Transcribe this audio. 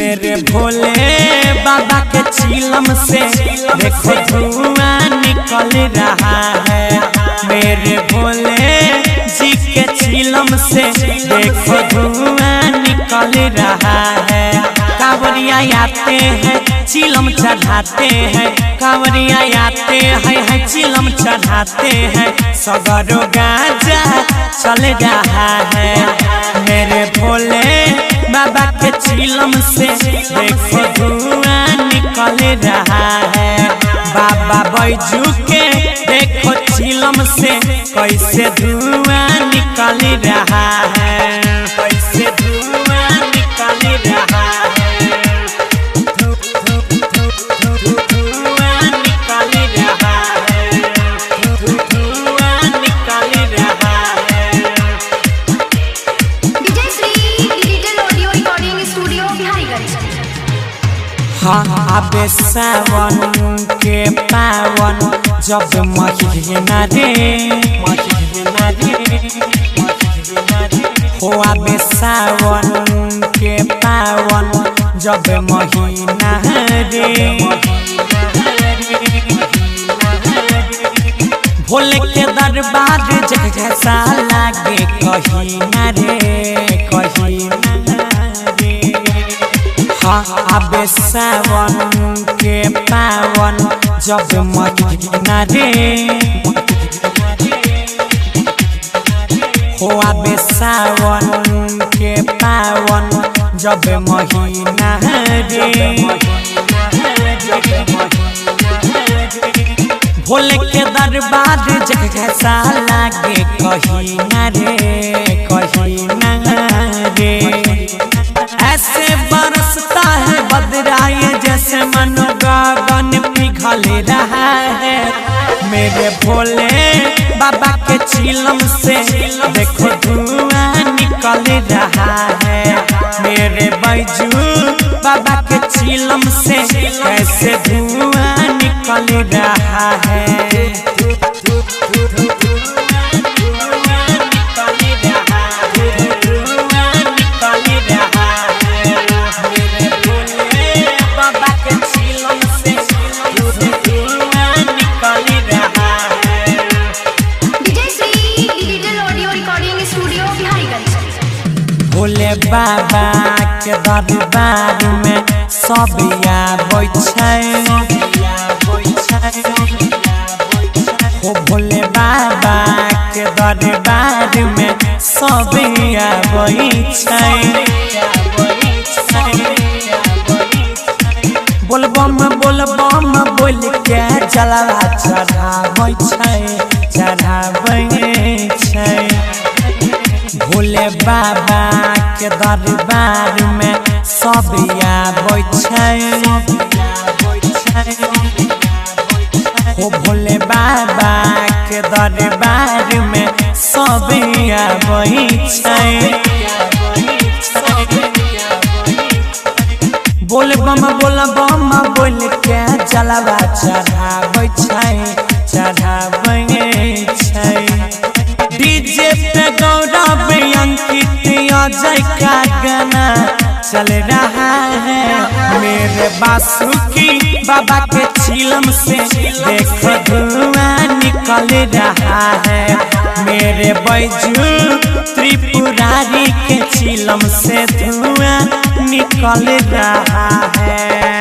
मेरे भोले बाबा के चिलम से देखो धुआं निकल रहा है। मेरे भोले जी के चिलम से देखो धुआं निकल रहा है। कांवरिया आते हैं चिलम चढ़ाते हैं, कांवरिया आते हैं चिलम चढ़ाते हैं। सगरो गाजा चल रहा है। मेरे भोले बाबा के चिलम से देखो धुआं निकल रहा है। बाबा बैजू के देखो चिलम से कैसे धुआं निकल रहा है, कैसे धुआं निकल रहा है। आबे सावन के पावन जब महीना रे हो, आबे सावन के पावन जब महीना रे। भोले के दरबार जैसा लागे कहीं ना रे, कहीं आबे सावन के पावन जब महीना रे हो, आबे सावन के पावन जब महीना रे। भोले के दरबार जैसा लागे कहीं ना रे, कहीं ना रे। ऐसे बरसता है बदराए जैसे मन गगन पिघल रहा है। मेरे भोले बाबा के चिलम से देखो धुआं निकल रहा है। मेरे बैजू बाबा के चिलम से कैसे धुआं निकल रहा है। भोले बाबा के दरबार में सब आबै छै हो। भोले बाबा के दरबार में सब आबै छै। बोलबम बोलबम बोल के जलवा चढ़ाबै छै, चढ़ाबै छै। भोले बाबा के दरबार में सब आबै छै हो। भोले बाबा के दरबार में सब आबै छै। बोलबम बोलबम बोल के जलवा चढ़ाबै छै, चढ़ाबै छै। डीजे पे गौरव अंकित अजय का गाना चल रहा है। मेरे बासुकी बाबा के चिलम से देखो धुआं निकल रहा है। मेरे बैजू त्रिपुरारी के चिलम से धुआं निकल रहा है।